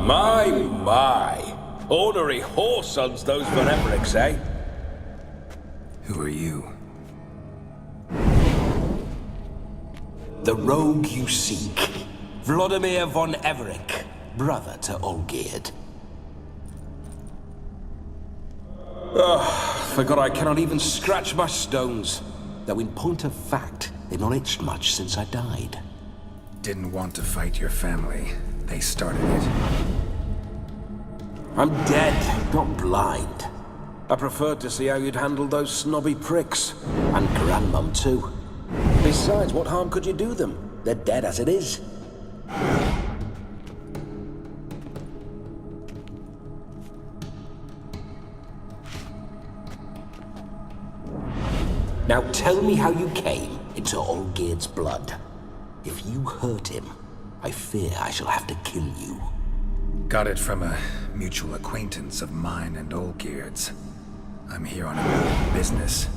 My. Ornery whoresons, those Von Evericks, eh? Who are you? The rogue you seek. Vladimir von Everec, brother to Olgierd. Forgot I cannot even scratch my stones. Though in point of fact, they've not itched much since I died. Didn't want to fight your family. They started it. I'm dead, not blind. I preferred to see how you'd handle those snobby pricks. And Grandmum, too. Besides, what harm could you do them? They're dead as it is. Now tell me how you came into Olgierd's blood. If you hurt him, I fear I shall have to kill you. Got it from a mutual acquaintance of mine and Olgierd's. I'm here on a business.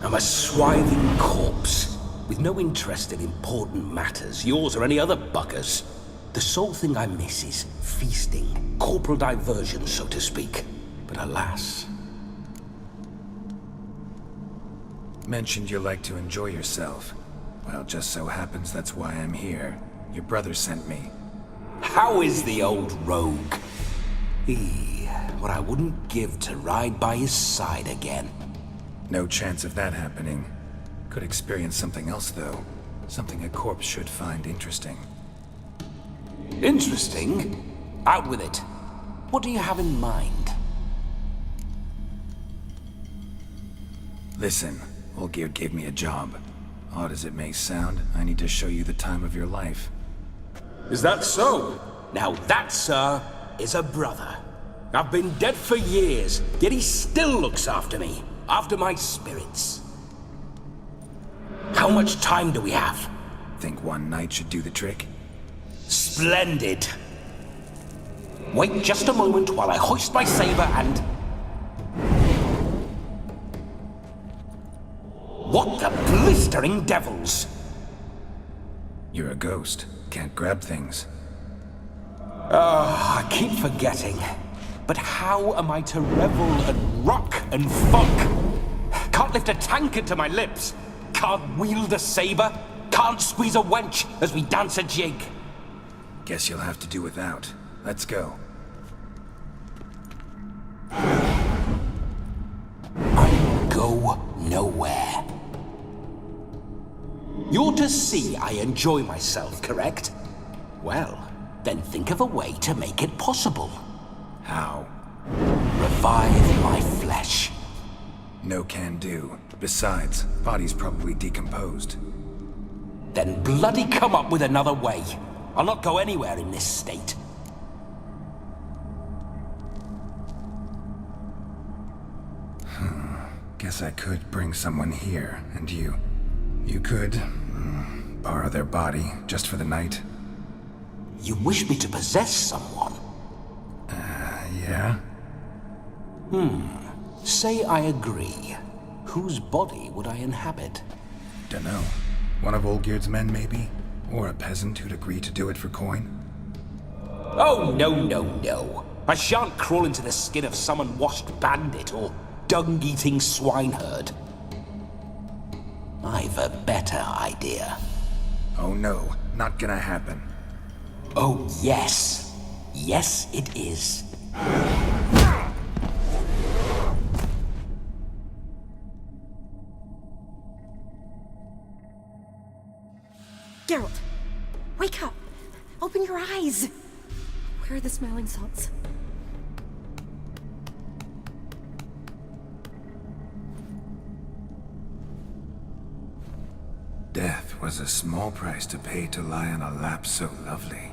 I'm a swiving corpse, with no interest in important matters, yours or any other buggers. The sole thing I miss is feasting, corporal diversion, so to speak. But alas... Mentioned you like to enjoy yourself. Well, just so happens that's why I'm here. Your brother sent me. How is the old rogue? What I wouldn't give to ride by his side again. No chance of that happening. Could experience something else, though. Something a corpse should find interesting. Interesting? Out with it. What do you have in mind? Listen, Olgierd gave me a job. Odd as it may sound, I need to show you the time of your life. Is that so? Now that, sir, is a brother. I've been dead for years, yet he still looks after me, after my spirits. How much time do we have? Think one night should do the trick? Splendid. Wait just a moment while I hoist my saber and... What the blistering devils? You're a ghost. Can't grab things. I keep forgetting. But how am I to revel and rock and funk? Can't lift a tankard to my lips. Can't wield a saber. Can't squeeze a wench as we dance a jig. Guess you'll have to do without. Let's go. I go nowhere. You're to see I enjoy myself, correct? Well, then think of a way to make it possible. How? Revive my flesh. No can do. Besides, body's probably decomposed. Then bloody come up with another way. I'll not go anywhere in this state. Guess I could bring someone here, and you could borrow their body just for the night. You wish me to possess someone? Yeah? Say I agree. Whose body would I inhabit? Dunno. One of Olgierd's men, maybe? Or a peasant who'd agree to do it for coin? Oh, no. I shan't crawl into the skin of some unwashed bandit or dung-eating swineherd. I've a better idea. Oh no, not gonna happen. Oh, yes. Yes, it is. Geralt, wake up. Open your eyes. Where are the smelling salts? Death was a small price to pay to lie on a lap so lovely,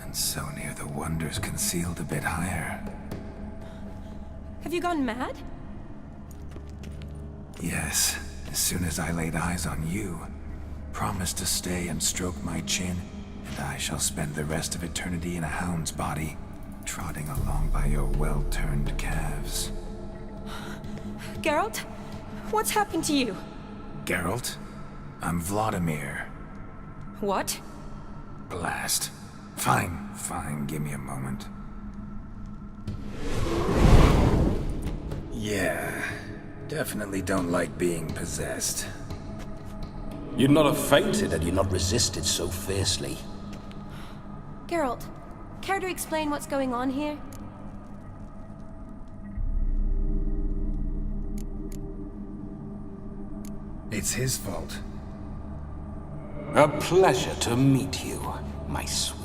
and so near the wonders concealed a bit higher. Have you gone mad? Yes, as soon as I laid eyes on you, promise to stay and stroke my chin, and I shall spend the rest of eternity in a hound's body, trotting along by your well-turned calves. Geralt, what's happened to you? Geralt? I'm Vladimir. What? Blast. Fine. fine. Give me a moment. Yeah, definitely don't like being possessed. You'd not have fainted had you not resisted so fiercely. Geralt, care to explain what's going on here? It's his fault. A pleasure to meet you, my sweet.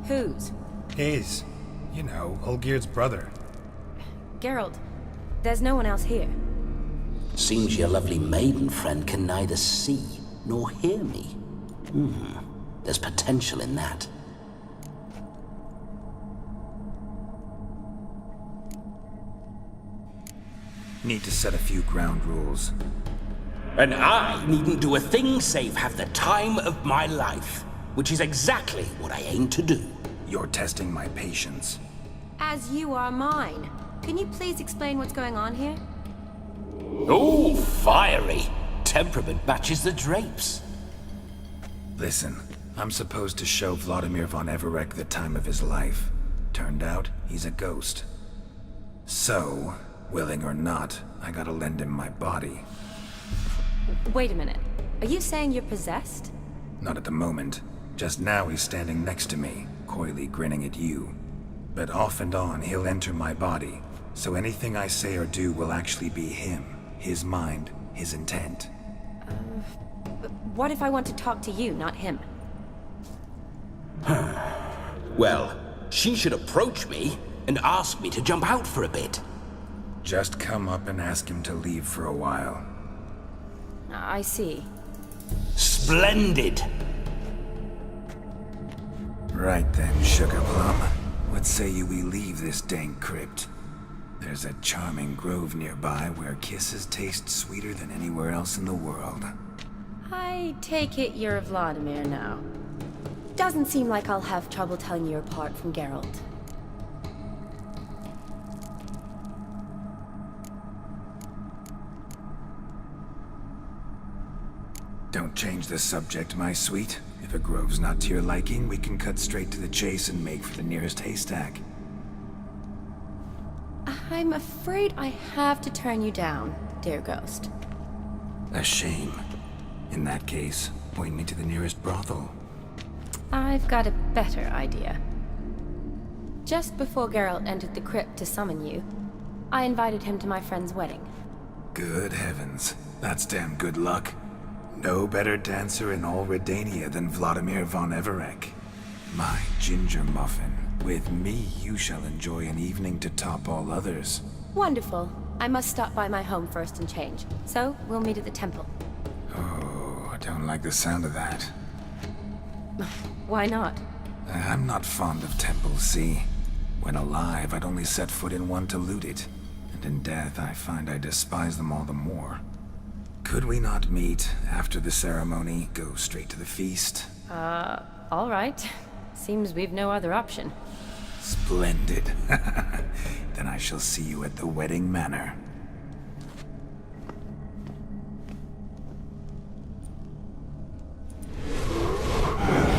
Whose? His. You know, Olgerd's brother. Geralt, there's no one else here. Seems your lovely maiden friend can neither see nor hear me. There's potential in that. Need to set a few ground rules. And I needn't do a thing save have the time of my life, which is exactly what I aim to do. You're testing my patience. As you are mine. Can you please explain what's going on here? Oh, fiery. Temperament matches the drapes. Listen, I'm supposed to show Vladimir von Everec the time of his life. Turned out, he's a ghost. So, willing or not, I gotta lend him my body. Wait a minute. Are you saying you're possessed? Not at the moment. Just now he's standing next to me, coyly grinning at you. But off and on, he'll enter my body. So anything I say or do will actually be him. His mind, his intent. What if I want to talk to you, not him? Well, she should approach me and ask me to jump out for a bit. Just come up and ask him to leave for a while. I see. Splendid! Right then, Sugar Plum. What say you we leave this dank crypt? There's a charming grove nearby where kisses taste sweeter than anywhere else in the world. I take it you're Vladimir now. Doesn't seem like I'll have trouble telling you apart from Geralt. Don't change the subject, my sweet. If a grove's not to your liking, we can cut straight to the chase and make for the nearest haystack. I'm afraid I have to turn you down, dear ghost. A shame. In that case, point me to the nearest brothel. I've got a better idea. Just before Geralt entered the crypt to summon you, I invited him to my friend's wedding. Good heavens. That's damn good luck. No better dancer in all Redania than Vladimir von Everec. My ginger muffin. With me, you shall enjoy an evening to top all others. Wonderful. I must stop by my home first and change. So, we'll meet at the temple. Oh, I don't like the sound of that. Why not? I'm not fond of temples, see? When alive, I'd only set foot in one to loot it. And in death, I find I despise them all the more. Could we not meet after the ceremony, go straight to the feast? All right. Seems we've no other option. Splendid. Then I shall see you at the wedding manor.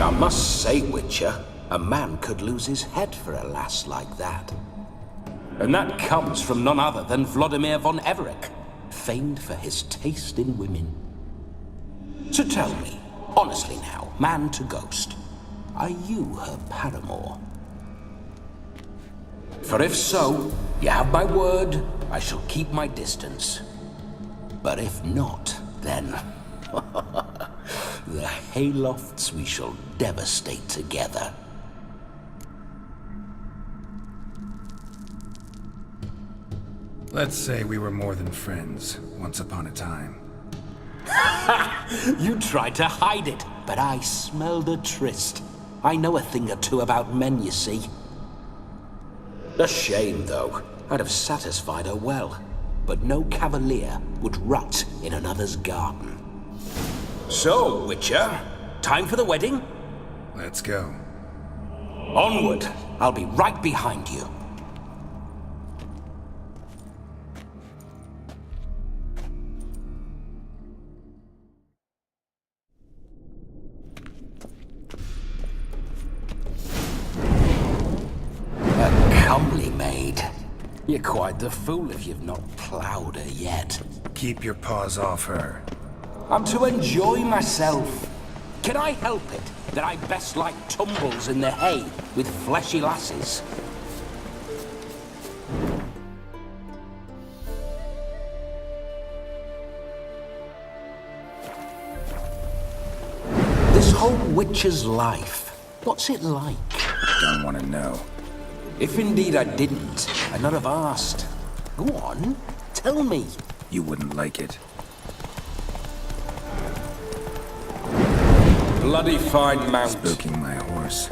I must say, Witcher, a man could lose his head for a lass like that. And that comes from none other than Vladimir von Everec, famed for his taste in women. So tell me, honestly now, man to ghost, are you her paramour? For if so, you have my word, I shall keep my distance. But if not, then the haylofts we shall devastate together. Let's say we were more than friends, once upon a time. You tried to hide it, but I smelled a tryst. I know a thing or two about men, you see. A shame, though. I'd have satisfied her well. But no cavalier would rot in another's garden. So, Witcher, time for the wedding? Let's go. Onward! I'll be right behind you. comely maid. You're quite the fool if you've not ploughed her yet. Keep your paws off her. I'm to enjoy myself. Can I help it that I best like tumbles in the hay with fleshy lasses? This whole witcher's life, what's it like? Don't want to know. If indeed I didn't, I'd not have asked. Go on, tell me. You wouldn't like it. Bloody fine mount. Spooking my horse.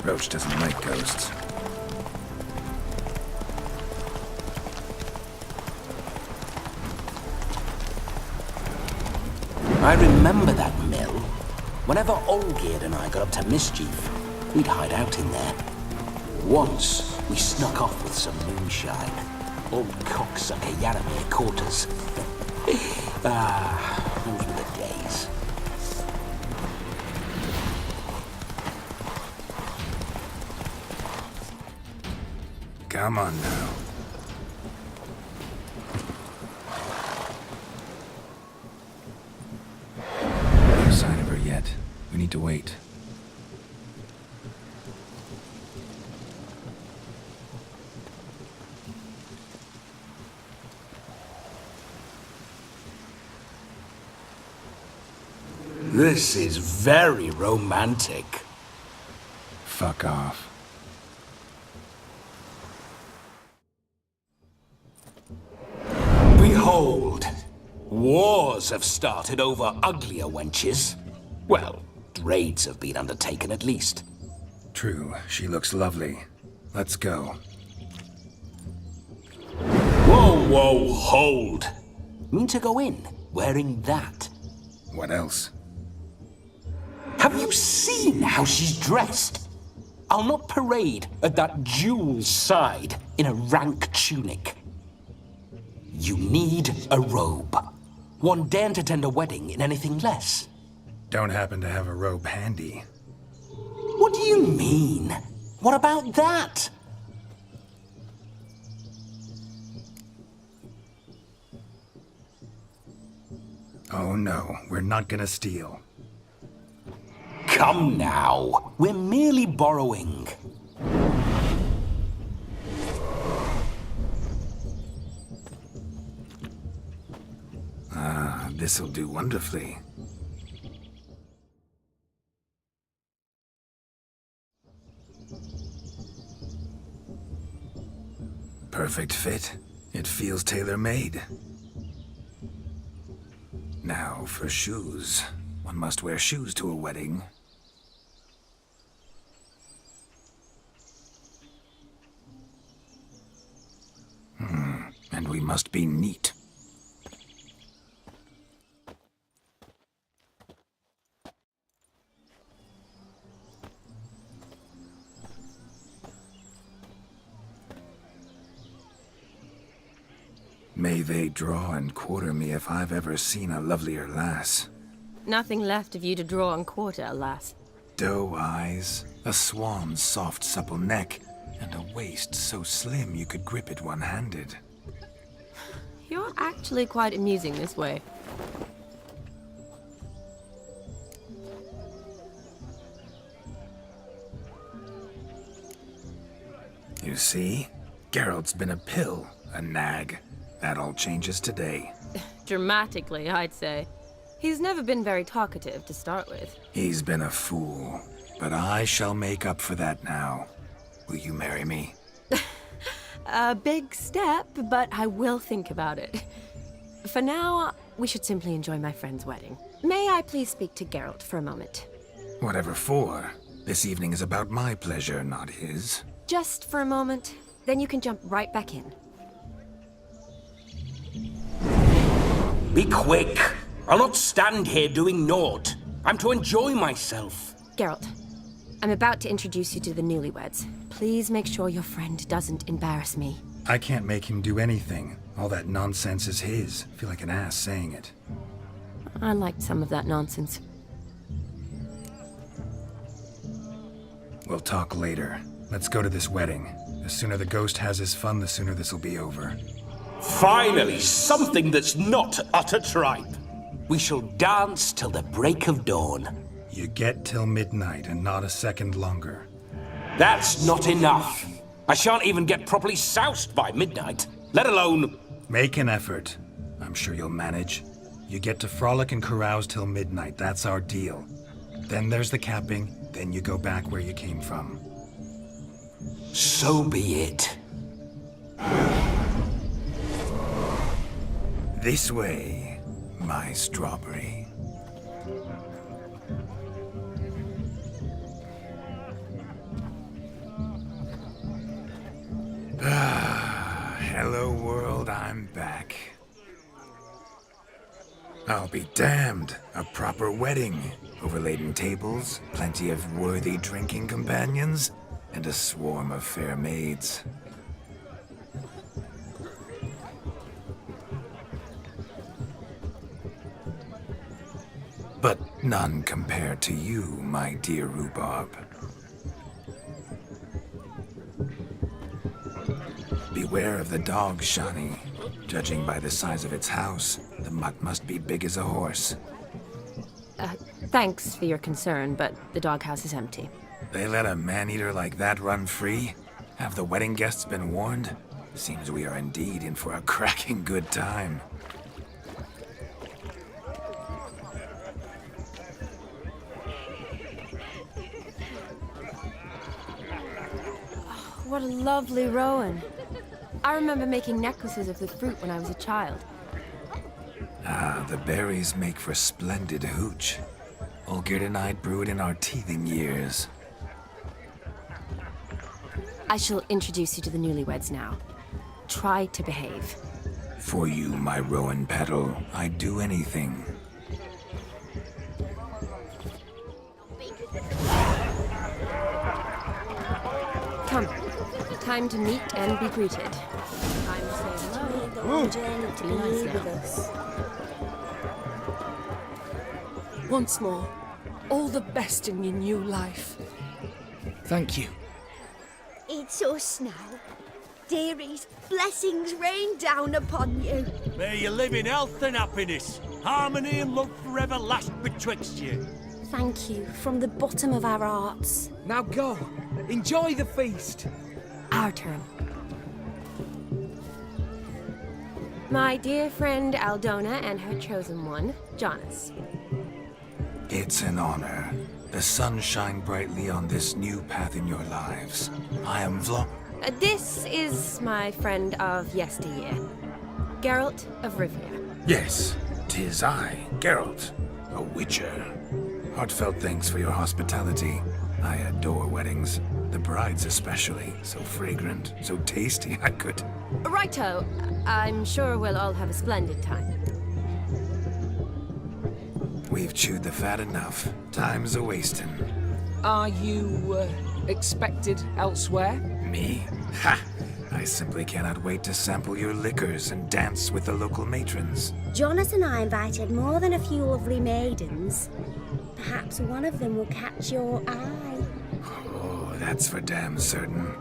Roach doesn't like ghosts. I remember that mill. Whenever Olgierd and I got up to mischief, we'd hide out in there. Once, we snuck off with some moonshine. Old cocksucker Yaramir caught us. Those were the days. Come on now. No sign of her yet. We need to wait. This is very romantic. Fuck off. Behold, wars have started over uglier wenches. Well, raids have been undertaken at least. True, she looks lovely. Let's go. Whoa, whoa, hold. Mean to go in, wearing that? What else? Have you seen how she's dressed? I'll not parade at that jewel's side in a rank tunic. You need a robe. One daren't attend a wedding in anything less. Don't happen to have a robe handy. What do you mean? What about that? Oh no, we're not gonna steal. Come now. We're merely borrowing. This'll do wonderfully. Perfect fit. It feels tailor-made. Now for shoes. One must wear shoes to a wedding. And we must be neat. May they draw and quarter me if I've ever seen a lovelier lass. Nothing left of you to draw and quarter, alas. Doe eyes, a swan's soft supple neck, and a waist so slim you could grip it one-handed. You're actually quite amusing this way. You see? Geralt's been a pill, a nag. That all changes today. Dramatically, I'd say. He's never been very talkative to start with. He's been a fool, but I shall make up for that now. Will you marry me? A big step, but I will think about it. For now, we should simply enjoy my friend's wedding. May I please speak to Geralt for a moment? Whatever for. This evening is about my pleasure, not his. Just for a moment, then you can jump right back in. Be quick. I'll not stand here doing naught. I'm to enjoy myself. Geralt, I'm about to introduce you to the newlyweds. Please make sure your friend doesn't embarrass me. I can't make him do anything. All that nonsense is his. I feel like an ass saying it. I liked some of that nonsense. We'll talk later. Let's go to this wedding. The sooner the ghost has his fun, the sooner this'll be over. Finally, something that's not utter tripe. We shall dance till the break of dawn. You get till midnight and not a second longer. That's not enough. I shan't even get properly soused by midnight, let alone... Make an effort. I'm sure you'll manage. You get to frolic and carouse till midnight, that's our deal. Then there's the capping, then you go back where you came from. So be it. This way, my strawberry. Hello world, I'm back. I'll be damned. A proper wedding. Overladen tables, plenty of worthy drinking companions, and a swarm of fair maids. But none compared to you, my dear rhubarb. Beware of the dog, Shani. Judging by the size of its house, the mutt must be big as a horse. Thanks for your concern, but the doghouse is empty. They let a man-eater like that run free? Have the wedding guests been warned? Seems we are indeed in for a cracking good time. What a lovely rowan. I remember making necklaces of the fruit when I was a child. Ah, the berries make for splendid hooch. Olgerd and I brewed in our teething years. I shall introduce you to the newlyweds now. Try to behave. For you, my rowan petal, I'd do anything. Come. Time to meet and be greeted. Time to say hello. The long journey to Be be nice with now. us. Once more, all the best in your new life. Thank you. It's us now. Dearies, blessings rain down upon you. May you live in health and happiness. Harmony and love forever last betwixt you. Thank you from the bottom of our hearts. Now go. Enjoy the feast. Our turn. My dear friend Aldona and her chosen one, Jonas. It's an honor. The sun shine brightly on this new path in your lives. I am This is my friend of yesteryear, Geralt of Rivia. Yes, 'tis I, Geralt, a witcher. Heartfelt thanks for your hospitality. I adore weddings. The brides especially. So fragrant, so tasty, I could... Righto. I'm sure we'll all have a splendid time. We've chewed the fat enough. Time's a-wasting. Are you expected elsewhere? Me? Ha! I simply cannot wait to sample your liquors and dance with the local matrons. Jonas and I invited more than a few lovely maidens. Perhaps one of them will catch your eye. Oh, that's for damn certain.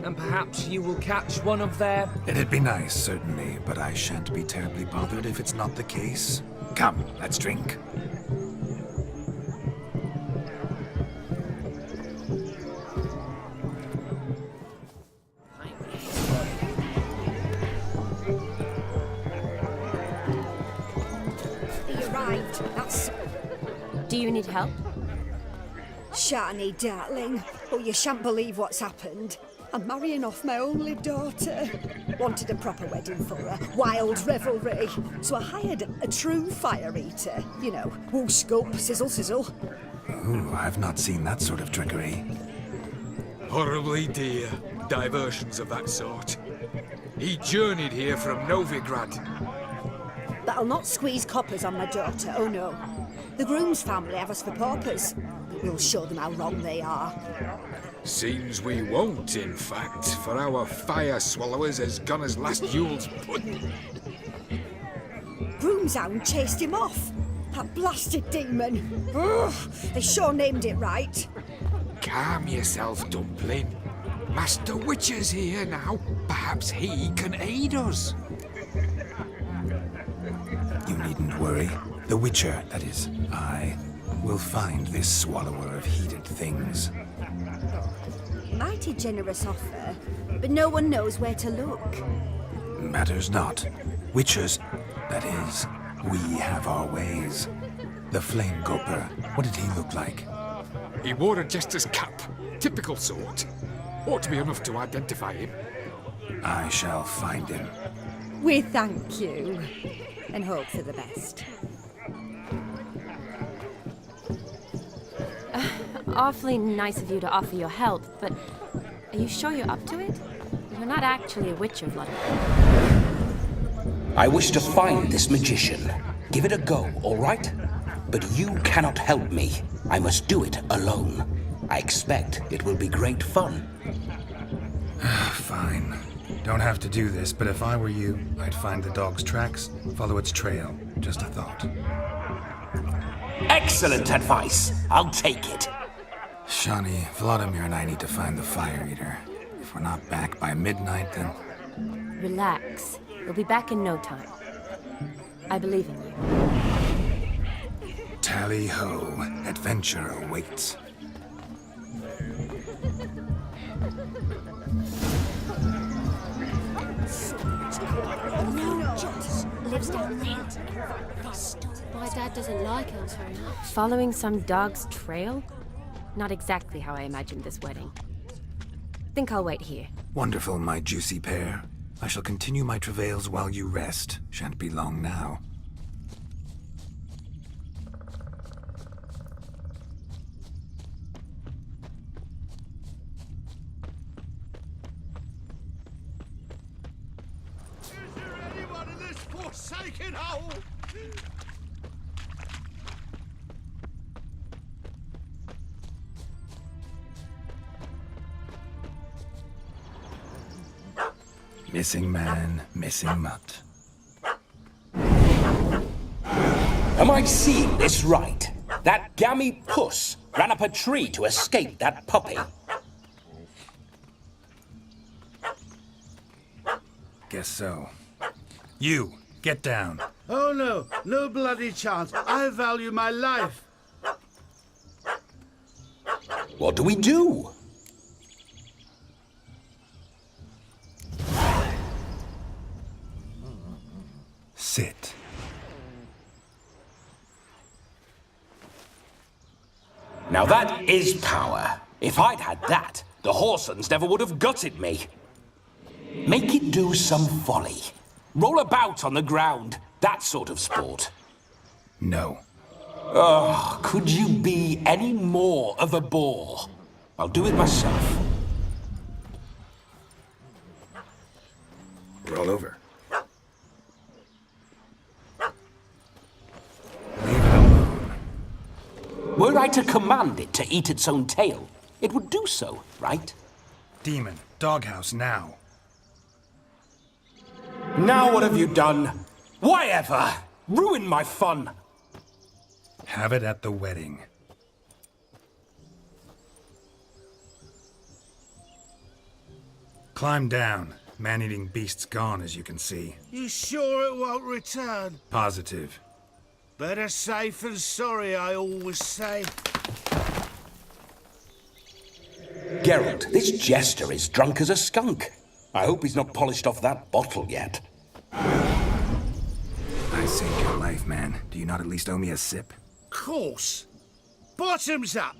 And perhaps you will catch one of their... It'd be nice, certainly, but I shan't be terribly bothered if it's not the case. Come, let's drink. He arrived. That's Do you need help? Shani, darling. Oh, you shan't believe what's happened. I'm marrying off my only daughter. Wanted a proper wedding for her. Wild revelry. So I hired a true fire eater. You know, whoosh, gulp, sizzle, sizzle. Ooh, I've not seen that sort of trickery. Horribly dear diversions of that sort. He journeyed here from Novigrad. But I'll not squeeze coppers on my daughter, oh no. The groom's family have us for paupers. We'll show them how wrong they are. Seems we won't, in fact, for our fire swallowers has gone as last Yule's pudding. Groom's hound chased him off. That blasted demon. Ugh, they sure named it right. Calm yourself, Dumpling. Master Witcher's here now. Perhaps he can aid us. You needn't worry. The Witcher, that is, I, will find this swallower of heated things. Mighty generous offer, but no one knows where to look. Matters not. Witchers, that is, we have our ways. The Flame Coper, what did he look like? He wore a jester's cap. Typical sort. Ought to be enough to identify him. I shall find him. We thank you, and hope for the best. Awfully nice of you to offer your help, but are you sure you're up to it? You're not actually a Witcher, Vladimir. I wish to find this magician. Give it a go, all right? But you cannot help me. I must do it alone. I expect it will be great fun. Fine. Don't have to do this, but if I were you, I'd find the dog's tracks, follow its trail. Just a thought. Excellent advice. I'll take it. Shani, Vladimir and I need to find the Fire Eater. If we're not back by midnight, then... Relax. We'll be back in no time. I believe in you. Tally-ho. Adventure awaits. Lives down there. My dad doesn't like elves very much. Following some dog's trail? Not exactly how I imagined this wedding. Think I'll wait here. Wonderful, my juicy pair. I shall continue my travails while you rest. Shan't be long now. Is there anyone in this forsaken hole? Missing man, missing mutt. Am I seeing this right? That gammy puss ran up a tree to escape that puppy. Guess so. You, get down. Oh no, no bloody chance. I value my life. What do we do? Sit. Now that is power. If I'd had that, the Horsons never would have gutted me. Make it do some folly. Roll about on the ground. That sort of sport. No. Oh, could you be any more of a bore? I'll do it myself. Roll over. Were I to command it to eat its own tail, it would do so, right? Demon, doghouse now. Now what have you done? Why ever? Ruin my fun. Have it at the wedding. Climb down. Man-eating beast's gone, as you can see. You sure it won't return? Positive. Better safe than sorry, I always say. Geralt, this jester is drunk as a skunk. I hope he's not polished off that bottle yet. I saved your life, man. Do you not at least owe me a sip? Course. Bottoms up.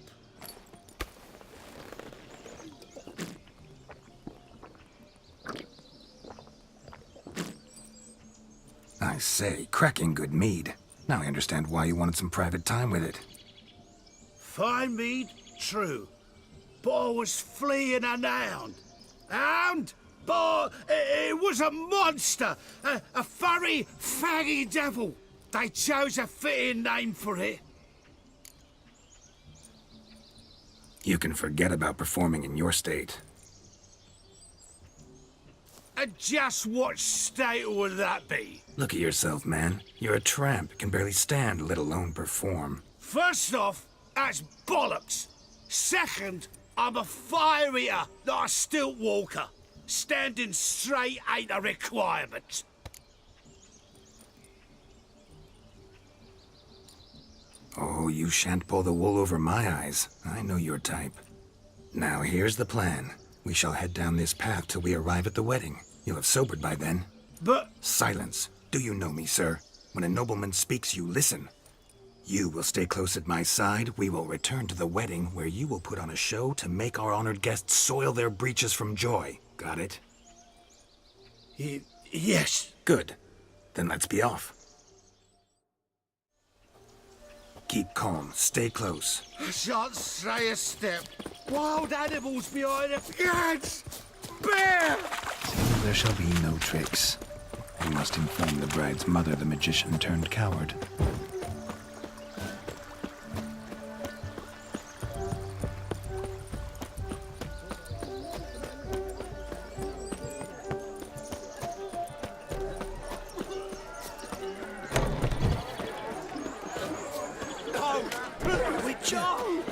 I say, cracking good mead. Now I understand why you wanted some private time with it. Fine mead, true. But I was fleeing a hound. Hound? But it was a monster. A furry, faggy devil. They chose a fitting name for it. You can forget about performing in your state. And just what state would that be? Look at yourself, man. You're a tramp, can barely stand, let alone perform. First off, that's bollocks. Second, I'm a fire eater, not a stilt walker. Standing straight ain't a requirement. Oh, you shan't pull the wool over my eyes. I know your type. Now, here's the plan. We shall head down this path till we arrive at the wedding. You'll have sobered by then. But... Silence. Do you know me, sir? When a nobleman speaks, you listen. You will stay close at my side. We will return to the wedding, where you will put on a show to make our honored guests soil their breeches from joy. Got it? Yes. Good. Then let's be off. Keep calm. Stay close. I shan't stray a step. Wild animals behind us. Cats! Bear! There shall be no tricks. We must inform the bride's mother the magician turned coward.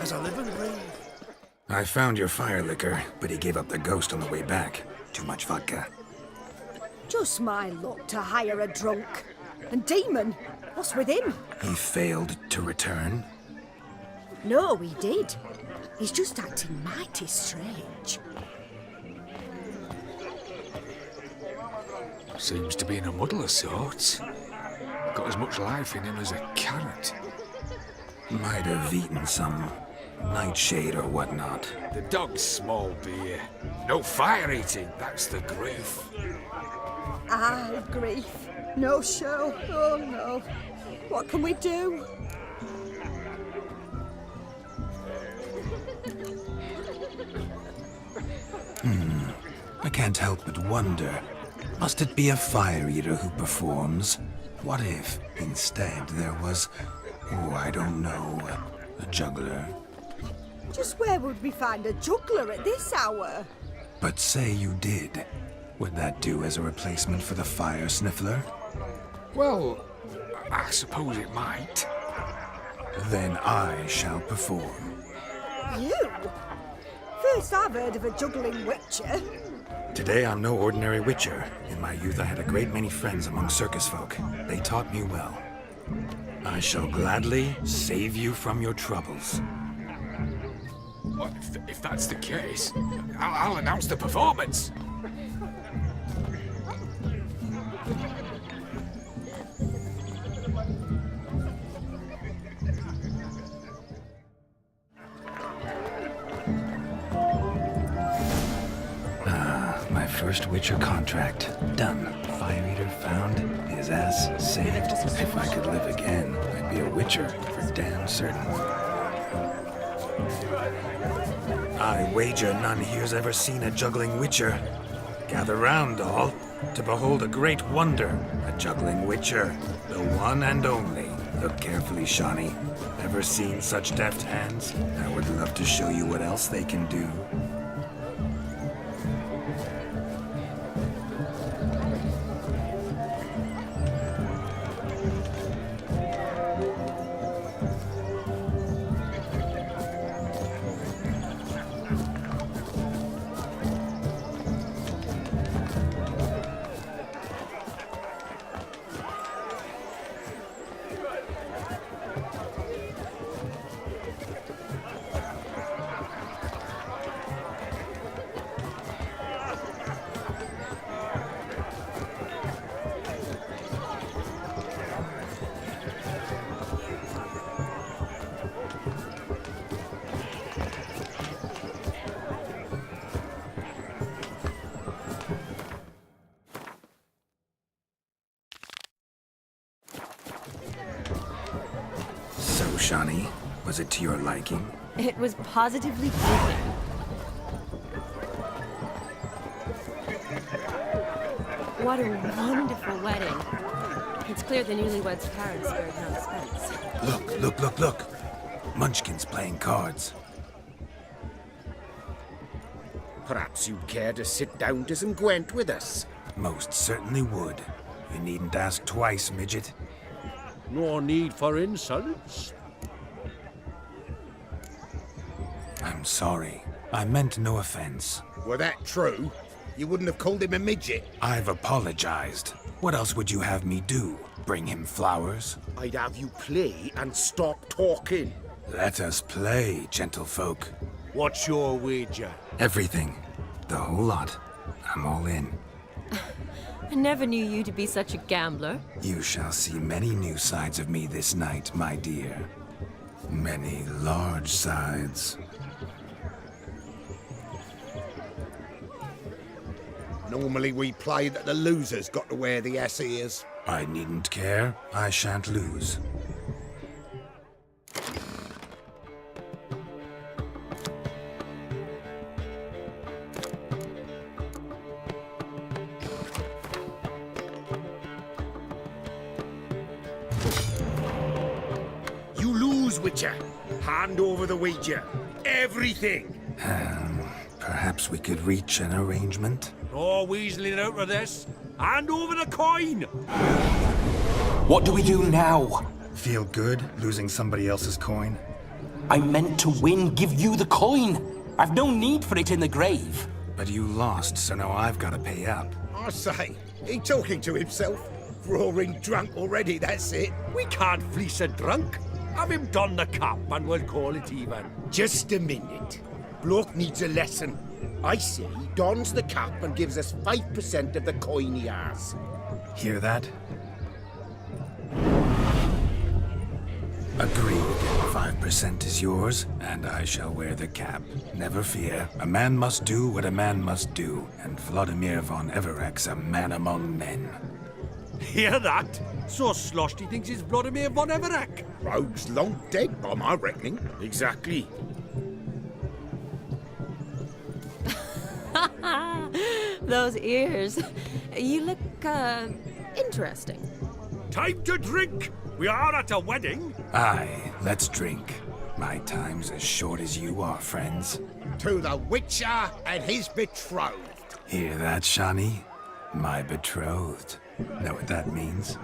As I live and breathe. I found your fire liquor, but he gave up the ghost on the way back. Too much vodka. Just my luck to hire a drunk. And Demon, what's with him? He failed to return. No, he did. He's just acting mighty strange. Seems to be in a muddle of sorts. Got as much life in him as a carrot. Might have eaten some nightshade or whatnot. The dog's small beer. No fire eating, that's the grief. Aye, grief. No show. Oh no. What can we do? I can't help but wonder. Must it be a fire eater who performs? What if, instead, there was... Oh, I don't know. A juggler. Just where would we find a juggler at this hour? But say you did. Would that do as a replacement for the fire sniffler? Well, I suppose it might. Then I shall perform. You? First I've heard of a juggling witcher. Today I'm no ordinary witcher. In my youth I had a great many friends among circus folk. They taught me well. I shall gladly save you from your troubles. Well, if that's the case, I'll announce the performance. My first witcher contract. Done. Fire eater found. His ass saved. If I could live again, I'd be a witcher for damn certain. I wager none here's ever seen a juggling witcher. Gather round, all, to behold a great wonder. A juggling witcher. The one and only. Look carefully, Shawnee. Ever seen such deft hands? I would love to show you what else they can do. So, Shawnee, was it to your liking? It was positively gripping. What a wonderful wedding. It's clear the newlyweds' parents spared no expense. Look, look, look, look! Munchkin's playing cards. Perhaps you'd care to sit down to some Gwent with us? Most certainly would. You needn't ask twice, midget. No need for insults. I'm sorry. I meant no offense. Were that true, you wouldn't have called him a midget. I've apologized. What else would you have me do? Bring him flowers? I'd have you play and stop talking. Let us play, gentlefolk. What's your wager? Everything. The whole lot. I'm all in. I never knew you to be such a gambler. You shall see many new sides of me this night, my dear. Many large sides. Normally we play that the loser's got to wear the ass ears. I needn't care. I shan't lose. You lose, Witcher. Hand over the wager. Everything. Perhaps we could reach an arrangement? No weaseling out of this. Hand over the coin! What do we do now? Feel good losing somebody else's coin? I meant to win, give you the coin. I've no need for it in the grave. But you lost, so now I've got to pay up. I say, he talking to himself. Roaring drunk already, that's it. We can't fleece a drunk. Have him don the cap and we'll call it even. Just a minute. Bloke needs a lesson. I say he dons the cap and gives us 5% of the coin he has. Hear that? Agreed. 5% is yours, and I shall wear the cap. Never fear. A man must do what a man must do, and Vladimir von Everek's a man among men. Hear that? So sloshed he thinks he's Vladimir von Everek. Rogue's long dead, by my reckoning. Exactly. Those ears. You look, interesting. Time to drink! We are at a wedding. Aye, let's drink. My time's as short as you are, friends. To the Witcher and his betrothed. Hear that, Shani? My betrothed. Know what that means?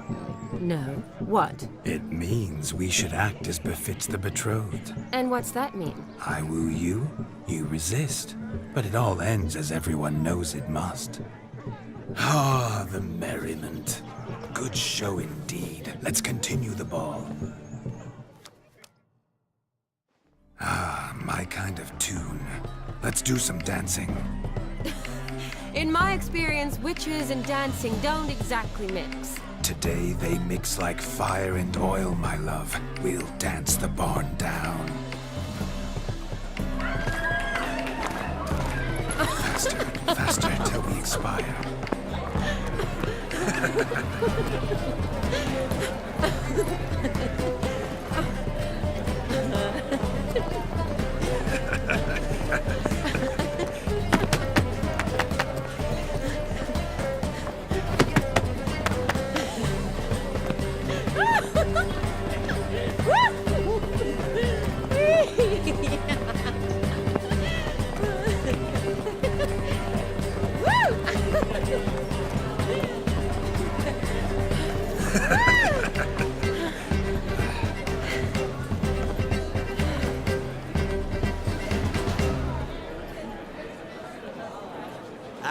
No. What? It means we should act as befits the betrothed. And what's that mean? I woo you, you resist. But it all ends as everyone knows it must. Ah, the merriment. Good show indeed. Let's continue the ball. Ah, my kind of tune. Let's do some dancing. In my experience, witches and dancing don't exactly mix. Today they mix like fire and oil, my love. We'll dance the barn down. Faster, faster till we expire.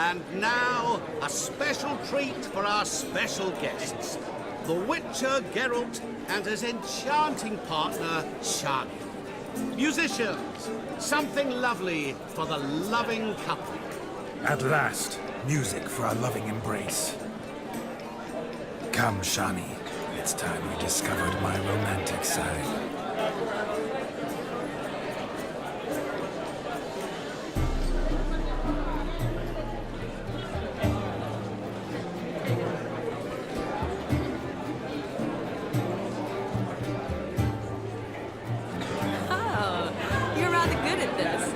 And now, a special treat for our special guests. The Witcher Geralt and his enchanting partner, Shani. Musicians, something lovely for the loving couple. At last, music for our loving embrace. Come, Shani. It's time you discovered my romantic side. Oh, you're rather good at this.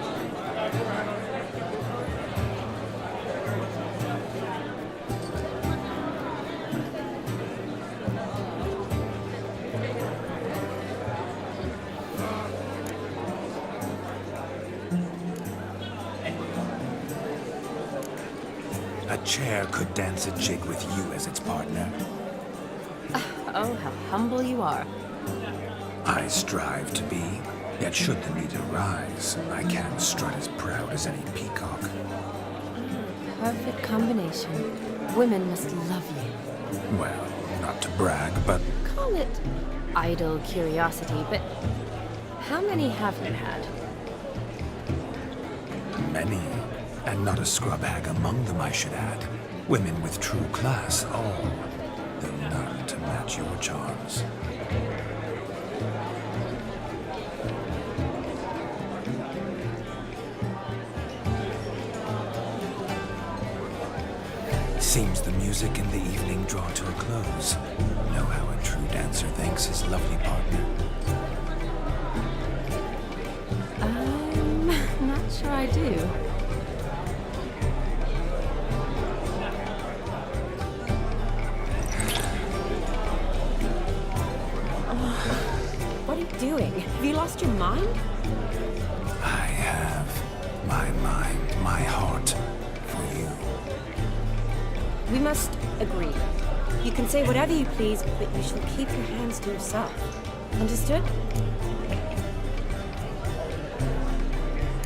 A chair could dance a jig with you as its partner. Oh, how humble you are. I strive to be. Yet should the need arise, I can strut as proud as any peacock. Perfect combination. Women must love you. Well, not to brag, but Call it idle curiosity, but how many have you had? many. And not a scrub hag among them, I should add. Women with true class, all. Though none to match your charms. Seems the music and the evening draw to a close. Know how a true dancer thanks his lovely partner. Not sure I do. What are you doing? Have you lost your mind? I have my mind, my heart for you. We must agree. You can say whatever you please, but you shall keep your hands to yourself. Understood?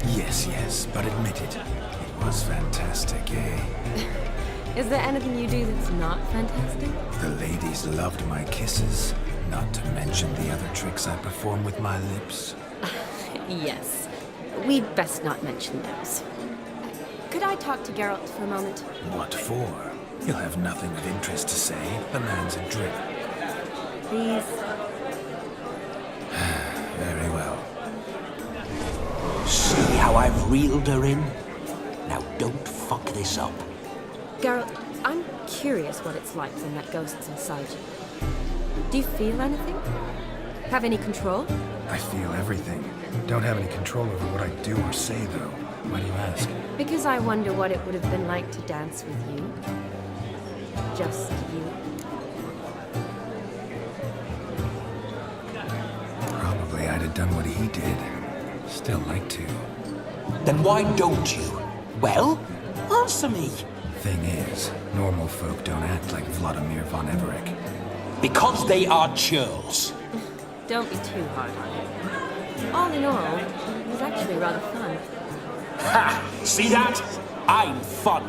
Yes, but admit it. It was fantastic, eh? Is there anything you do that's not fantastic? The ladies loved my kisses, not to mention the other tricks I perform with my lips. Yes. We'd best not mention those. Could I talk to Geralt for a moment? What for? He'll have nothing of interest to say. The man's adrift. Please. Very well. See how I've reeled her in? Now don't fuck this up. Geralt, I'm curious what it's like when that ghost's inside you. Do you feel anything? Have any control? I feel everything. Don't have any control over what I do or say, though. Why do you ask? Because I wonder what it would have been like to dance with you. Just you. Probably I'd have done what he did. Still like to. Then why don't you? Well, answer me. Thing is, normal folk don't act like Vladimir von Everec. Because they are churls. Don't be too hard on him. All in all, it was actually rather fun. Ha! See that? I'm fun.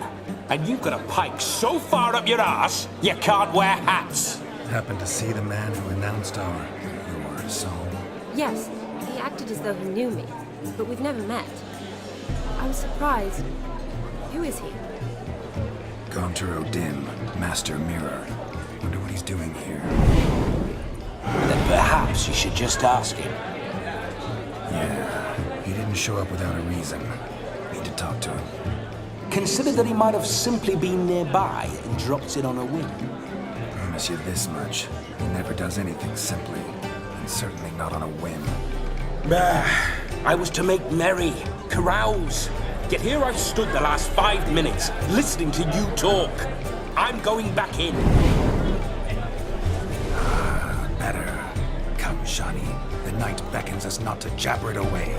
And you've got a pike so far up your ass, you can't wear hats. Happened to see the man who announced your song. Yes, he acted as though he knew me, but we've never met. I was surprised. Who is he? Gaunter O'Dim, Master Mirror. Wonder what he's doing here. Then perhaps you should just ask him. Yeah, he didn't show up without a reason. Need to talk to him. Consider that he might have simply been nearby and dropped in on a whim. Promise you this much. He never does anything simply. And certainly not on a whim. I was to make merry, carouse. Yet here I've stood the last 5 minutes, listening to you talk. I'm going back in. Better. Come, Shani. The night beckons us not to jabber it away.